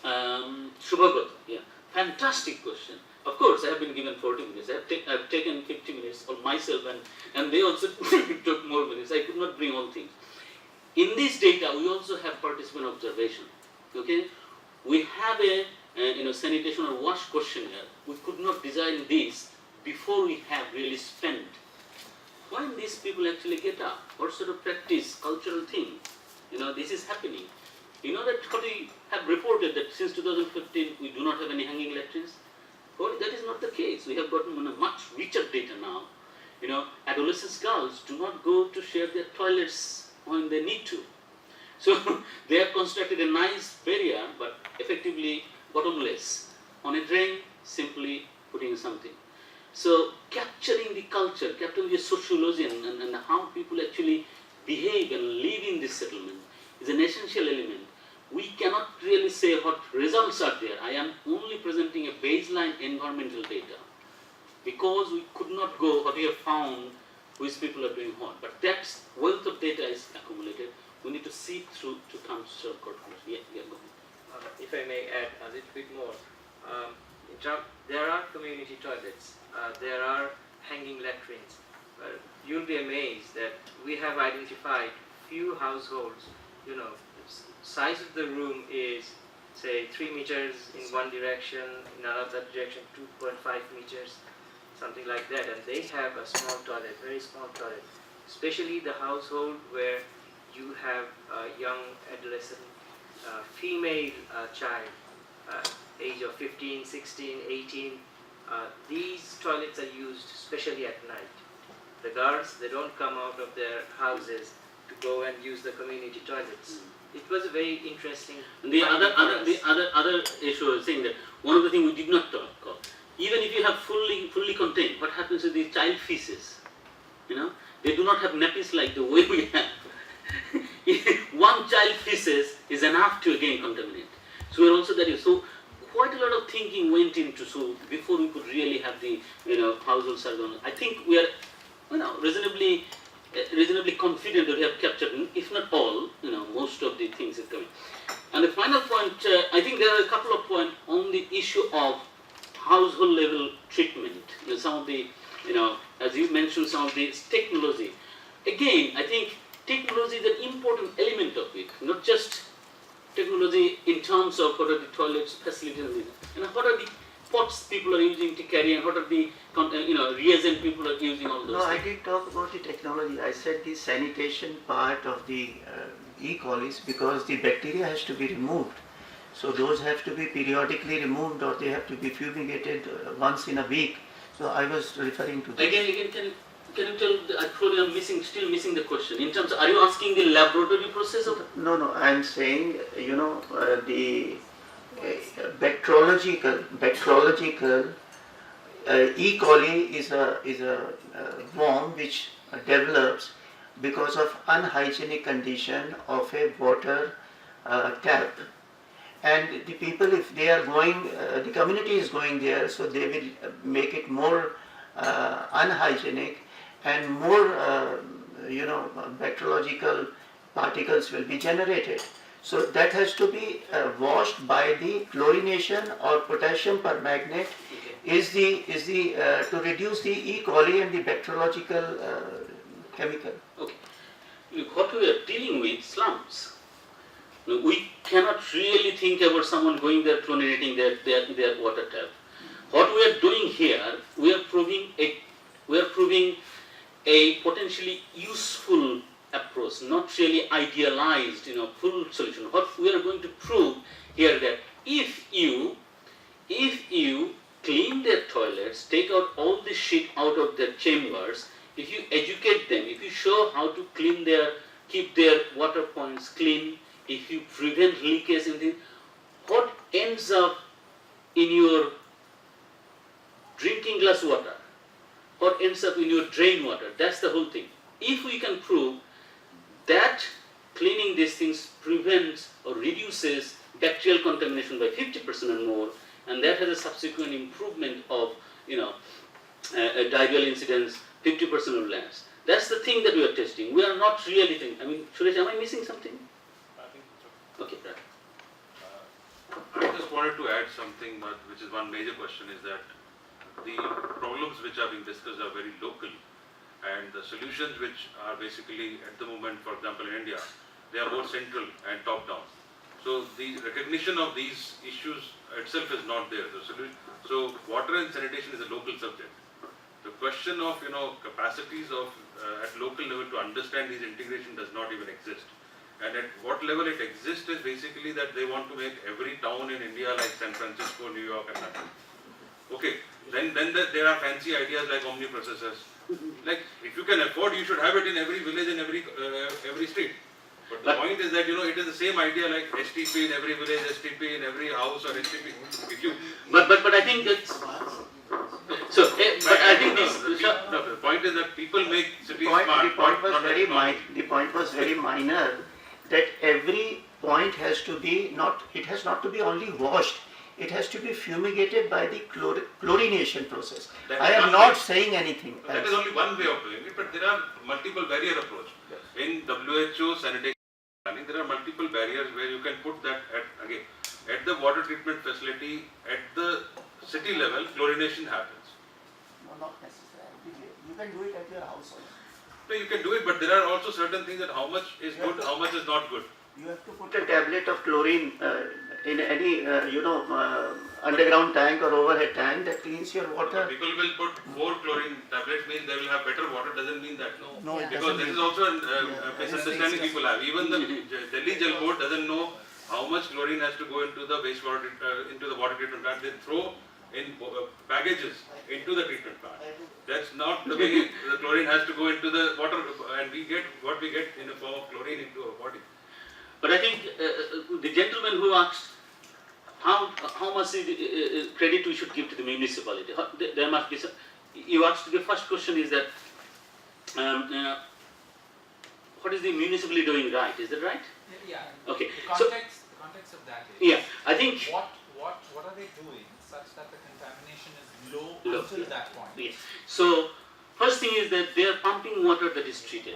Shubhagata, fantastic question. Of course, I have been given 40 minutes. I have taken 50 minutes of myself, and they also took more minutes. I could not bring all things. In this data, we also have participant observation. Okay, we have a sanitation or wash questionnaire. We could not design this before we have really spent. When these people actually get up, what sort of practice, cultural thing, this is happening. That we have reported that since 2015 we do not have any hanging latrines. Well, that is not the case. We have gotten much richer data now. adolescent girls do not go to share their toilets when they need to. So they have constructed a nice barrier, but effectively bottomless. On a drain, simply putting something. So capturing the culture, capturing the sociology and how people actually behave and live in this settlement is an essential element. We cannot really say what results are there. I am only presenting a baseline environmental data because we could not go what we have found which people are doing what. But that wealth of data is accumulated. We need to see through to come to some conclusion. Yeah, go ahead. If I may add a little bit more, there are community toilets, there are hanging latrines. You'll be amazed that we have identified few households, size of the room is say 3 meters in one direction, in another direction 2.5 meters, something like that, and they have a small toilet, very small toilet. Especially the household where you have a young adolescent female child, age of 15, 16, 18, these toilets are used especially at night. The girls, they don't come out of their houses to go and use the community toilets. It was a very interesting. The other issue I was saying that one of the things we did not talk of, even if you have fully contained, what happens with the child feces? They do not have nappies like the way we have. One child feces is enough to again contaminate. So we are also that. So quite a lot of thinking went into before we could really have the household survey. I think we are reasonably confident that we have captured, if not all, most of the things is coming. And the final point, I think there are a couple of points on the issue of household level treatment. Some of the, as you mentioned, some of the technology. Again, I think technology is an important element of it, not just technology in terms of what are the toilets, facilities, and what are the pots people are using to carry, and what are the reagent people are using, all those No, things. I did talk about the technology. I said the sanitation part of the E. colis, because the bacteria has to be removed. So those have to be periodically removed, or they have to be fumigated once in a week. So I was referring to that. Again, can you tell? I probably am still missing the question. In terms, are you asking the laboratory process of? No, I am saying, the bacteriological E. coli is a worm which develops because of unhygienic condition of a water tap. And the people, if they are going, the community is going there, so they will make it more unhygienic, and more, bacteriological particles will be generated. So that has to be washed by the chlorination or potassium permanganate is the to reduce the E. coli and the bacteriological chemical. Okay. Look, what we are dealing with slums. We cannot really think about someone going there chlorinating their water tap. What we are doing here, we are proving a potentially useful approach, not really idealized, full solution. What we are going to prove here that if you clean their toilets, take out all the shit out of their chambers, if you educate them, if you show how to keep their water points clean, if you prevent leakage and things, what ends up in your drinking glass water, what ends up in your drain water, that's the whole thing. If we can prove that cleaning these things prevents or reduces bacterial contamination by 50% or more, and that has a subsequent improvement of diarrheal incidence 50% or less. That's the thing that we are testing. We are not really thinking. Suresh, am I missing something? I think so. Okay, right. I just wanted to add something, which is one major question, is that the problems which are being discussed are very local, and the solutions which are basically at the moment, for example in India, they are more central and top down. So the recognition of these issues itself is not there. So water and sanitation is a local subject. The question of capacities of at local level to understand these integration does not even exist. And at what level it exists is basically that they want to make every town in India like San Francisco, New York, and London. Okay, then there are fancy ideas like omniprocessors. Like, if you can afford, you should have it in every village and every street. But the point is that, it is the same idea like STP in every village, STP in every house, or STP. If you, But I think that's so. But I think this. the point is that people make cities The smart. point was not very economic. the point was very minor, that every point has to be it has not to be only washed. It has to be fumigated by the chlorination process. That I is am one not way. saying anything That else. is only one way of doing it, but there are multiple barrier approach. In WHO sanitation planning, there are multiple barriers where you can put that at the water treatment facility, at the city level, chlorination happens. No, not necessarily. You can do it at your house also. So you can do it, but there are also certain things that how much is good, how much is not good. You have to put a tablet of chlorine in any underground tank or overhead tank that cleans your water. People will put 4 chlorine tablets, means they will have better water, doesn't mean that. No, it Because doesn't this mean- is also a misunderstanding people have. Even the Delhi Jal Board doesn't know how much chlorine has to go into the wastewater, into the water treatment plant. They throw in packages into the treatment plant. That's not the way the chlorine has to go into the water, and we get what we get in the form of chlorine into our body. But I think the gentleman who asked how much credit we should give to the municipality, there must be some. You asked the first question is that what is the municipality doing right? Is that right? Yeah. Okay. The So context of that is yeah, I think what are they doing such that the contamination is low Low, until yeah. that point? yeah. So first thing is that they are pumping water that is treated.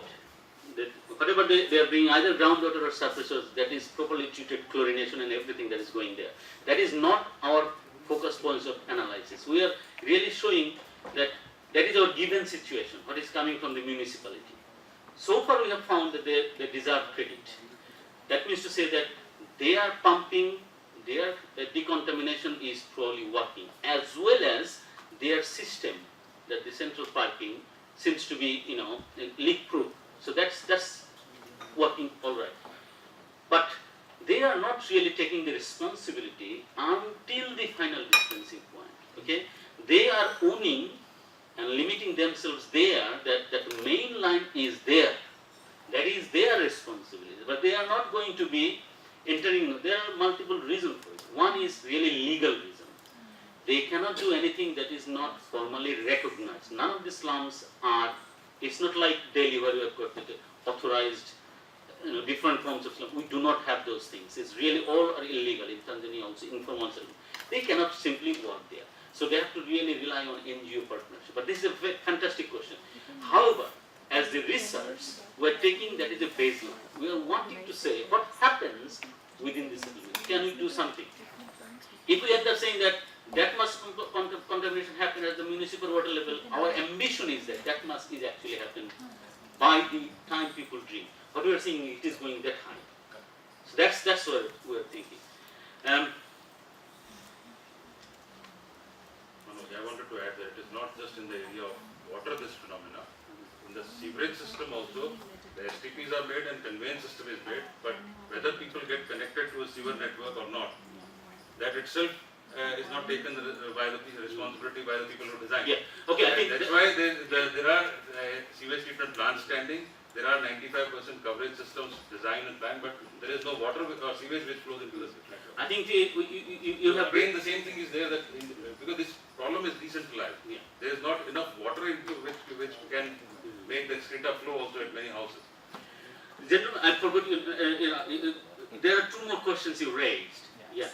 That whatever they are bringing, either groundwater or surface source, that is properly treated, chlorination and everything that is going there. That is not our focus points of analysis. We are really showing that that is our given situation, what is coming from the municipality. So far we have found that they deserve credit. That means to say that they are pumping, their decontamination is probably working, as well as their system, that the central piping seems to be, leak proof. So that's working all right. But they are not really taking the responsibility until the final dispensing point. Okay, they are owning and limiting themselves there, that the main line is there. That is their responsibility. But they are not going to be entering. There are multiple reasons for it. One is really legal reason. They cannot do anything that is not formally recognized. None of the slums are. It's not like Delhi where we have got authorized, different forms of slum. We do not have those things. It's really all are illegal. In Tanzania also, informal settlement. They cannot simply work there. So they have to really rely on NGO partnership. But this is a fantastic question. However, as the research, we are taking that as a baseline. We are wanting to say what happens within the settlement. Can we do something? If we end up saying that much contamination happen at the municipal water level, our ambition is that much is actually happen by the time people drink. But we are seeing it is going that high. So that's what we are thinking. I wanted to add that it is not just in the area of water this phenomena. In the sewerage system also, the STPs are made and conveyance system is made, but whether people get connected to a sewer network or not, that itself is not taken by the responsibility by the people who design. Yeah. Okay. I think That's why there are sewage treatment plants standing. There are 95% coverage systems designed and planned, but there is no water or sewage which flows into the sewage network. I think you have Again, the same thing is there that because this problem is decentralized. Yeah. There is not enough water into which can make the excreta flow also at many houses. Gentlemen, I forgot there are two more questions you raised. Yeah.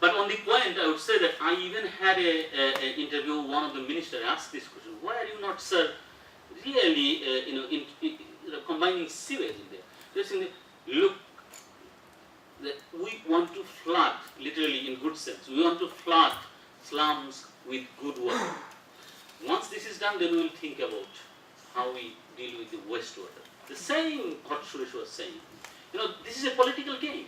But on the point, I would say that I even had an interview. One of the ministers asked this question: why are you not, sir, really, combining sewage in there? They're saying, look, that we want to flood, literally in good sense. We want to flood slums with good water. Once this is done, then we will think about how we deal with the wastewater. The same what Suresh was saying. This is a political game.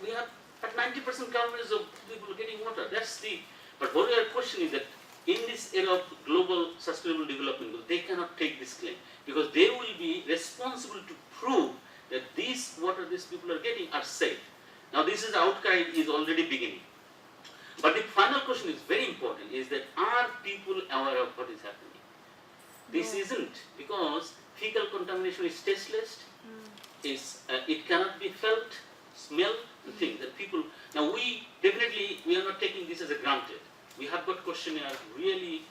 We have at 90% coverage of people getting water. That's the. But what our question is that in this era of global sustainable development, they cannot take this claim because they will be responsible to prove that these water these people are getting are safe. Now this is outcry is already beginning. But the final question is very important: is that are people aware of what is happening? This isn't, because fecal contamination is tasteless, it cannot be felt, smell, the thing that people, now we are not taking this as a granted. We have got questionnaire really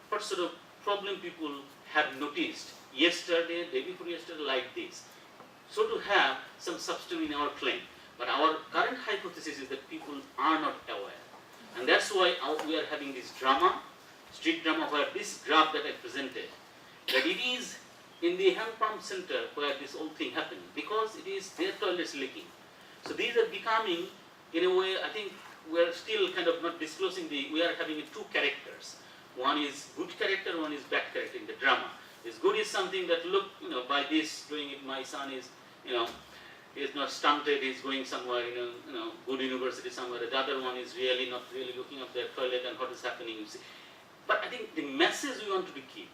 what sort of problem people have noticed yesterday, day before yesterday, like this. So to have some substance in our claim. But our current hypothesis is that people are not aware. And that's why we are having this drama, street drama, where this graph that I presented, that it is in the hand pump center where this whole thing happening, because it is their toilets leaking. So these are becoming, in a way, I think we are still kind of not disclosing we are having two characters. One is good character, one is bad character in the drama. This good is something that, look, by this doing it, my son is, is not stunted, is going somewhere, good university somewhere. The other one is really not really looking up their toilet and what is happening, you see. But I think the message we want to keep.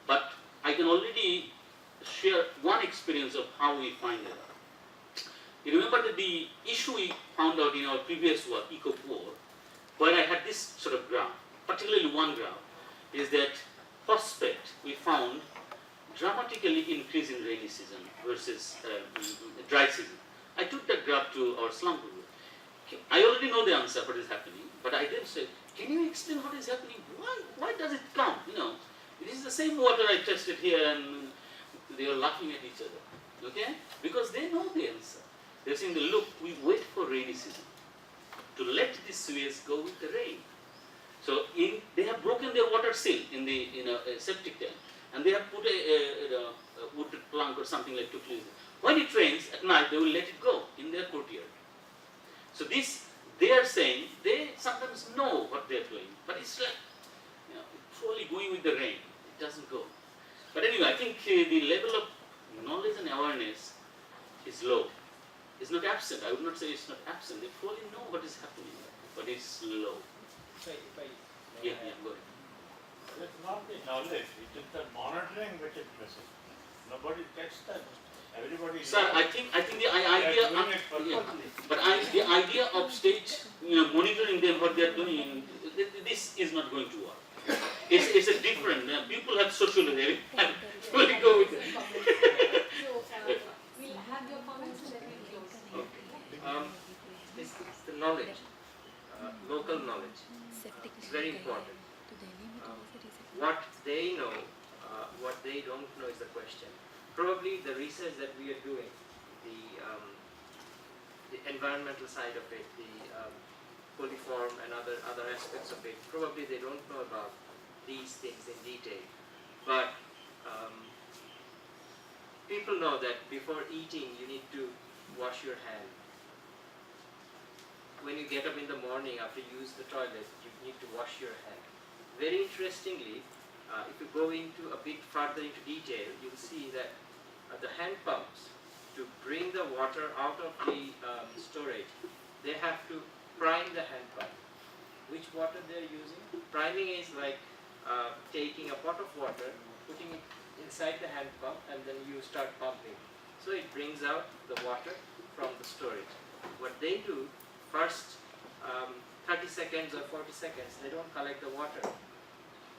But I can already share one experience of how we find it out. You remember that the issue we found out in our previous work, Eco4, where I had this sort of graph, particularly one graph, is that phosphate we found dramatically increase in rainy season versus dry season. I took that graph to our slum group. I already know the answer what is happening, but I did say, can you explain what is happening? Why does it come? It is the same water I tested here, and they are laughing at each other. Okay? Because they know the answer. They're saying, look, we wait for rainy season to let this sewage go with the rain. So they have broken their water seal in a septic tank, and they have put a wood plank or something like to clean it. When it rains at night, they will let it go in their courtyard. So this, they are saying, they sometimes know what they are doing, but it's like, slowly going with the rain. It doesn't go. But anyway, I think the level of knowledge and awareness is low. It's not absent. I would not say it's not absent. They fully know what is happening, but it's low. Yeah, go ahead. It's not the knowledge, it is the monitoring which is missing. Nobody checks that. Everybody. Sir, I think the idea, the idea of state, monitoring them what they are doing, this is not going to work. It's a different. People have social living. We'll go with it. We'll have your comments and then we'll close. It's the knowledge, local knowledge. It's very important. What they know, what they don't know is the question. Probably the research that we are doing, the environmental side of it, the coliform and other aspects of it, probably they don't know about these things in detail. But people know that before eating you need to wash your hand. When you get up in the morning after you use the toilet, you need to wash your hand. Very interestingly, if you go into a bit further into detail, you'll see that the hand pumps, to bring the water out of the storage, they have to prime the hand pump. Which water they're using? Priming is like taking a pot of water, putting it inside the hand pump, and then you start pumping. So it brings out the water from the storage. What they do, first 30 seconds or 40 seconds, they don't collect the water.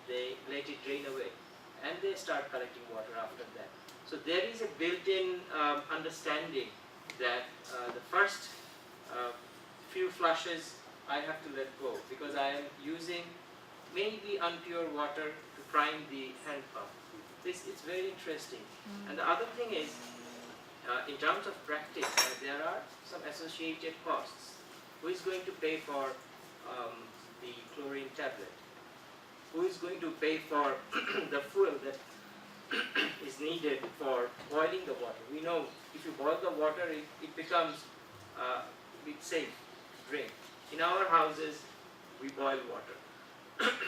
They let it drain away, and they start collecting water after that. So there is a built-in understanding that the first few flushes I have to let go, because I am using maybe impure water to prime the hand pump. It's very interesting. And the other thing is, in terms of practice, there are some associated costs. Who is going to pay for the chlorine tablet? Who is going to pay for the fuel that is needed for boiling the water? We know if you boil the water, it becomes it's safe to drink. In our houses, we boil water.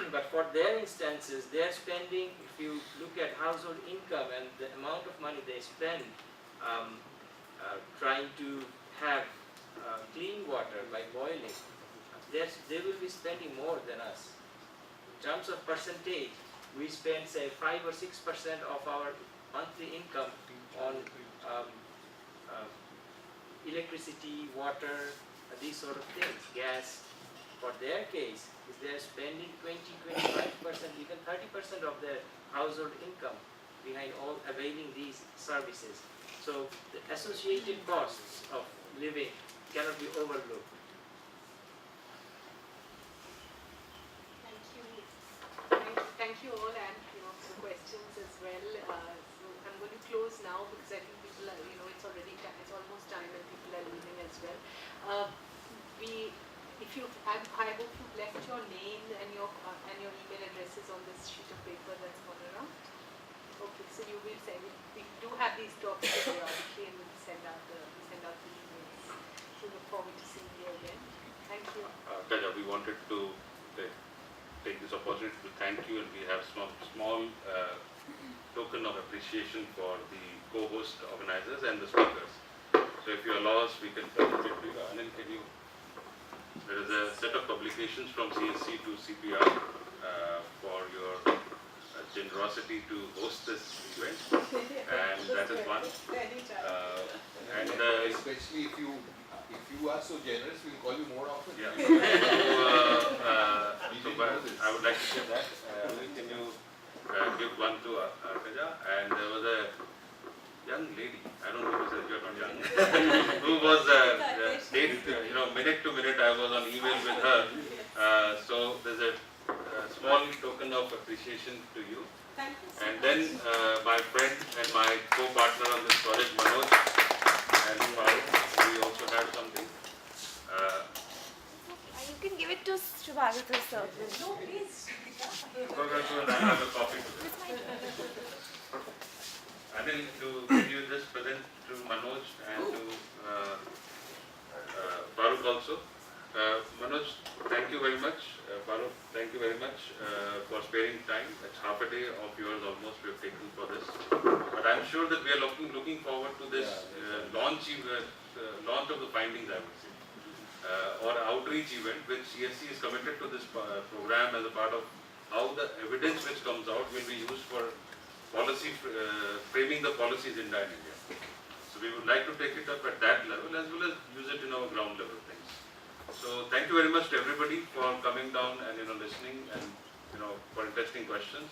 But for their instances, they are spending, if you look at household income and the amount of money they spend trying to have clean water by boiling, they will be spending more than us. In terms of percentage, we spend say 5 or 6% of our monthly income on electricity, water, these sort of things, gas. for their case is they are spending 20, 25%, even 30% of their household income behind all availing these services. So the associated costs of living cannot be overlooked. Thank you all, and for the questions as well. So I'm going to close now because I think people are, it's already time, it's almost time, and people are leaving as well. I hope you've left your name and your email addresses on this sheet of paper that's gone around. Okay, so you will send it. We do have these talks periodically, and we'll send out the emails. So look forward to seeing you again. Thank you. Kaja, we wanted to take this opportunity to thank you, and we have small token of appreciation for the co-host organizers and the speakers. So if you allow us, we can present it to you. Anil, can you? There is a set of publications from CSC to CPR for your generosity to host this event, and that is one. Especially if you are so generous, we'll call you more often. Yeah. So, I would like to say that. Can you give one to Kaja? And there was a young lady, I don't know if you're not young, who was minute to minute I was on email with her. So there's a small token of appreciation to you. Thank you so And then my friend and my co-partner on this project, Manoj, and we also have something. You can give it to Shubhagata sir. No, please. Shubhagata and I have a copy today. Anil, can you just present to Manoj and to Farooq also? Manoj, thank you very much. Farooq, thank you very much for sparing time. It's half a day of yours almost we have taken for this. But I'm sure that we are looking forward to this launch of the findings, I would say, or outreach event, which CSC is committed to this program as a part of how the evidence which comes out will be used for policy framing the policies in India. So we would like to take it up at that level as well as use it in our ground level things. So thank you very much to everybody for coming down and listening and for interesting questions.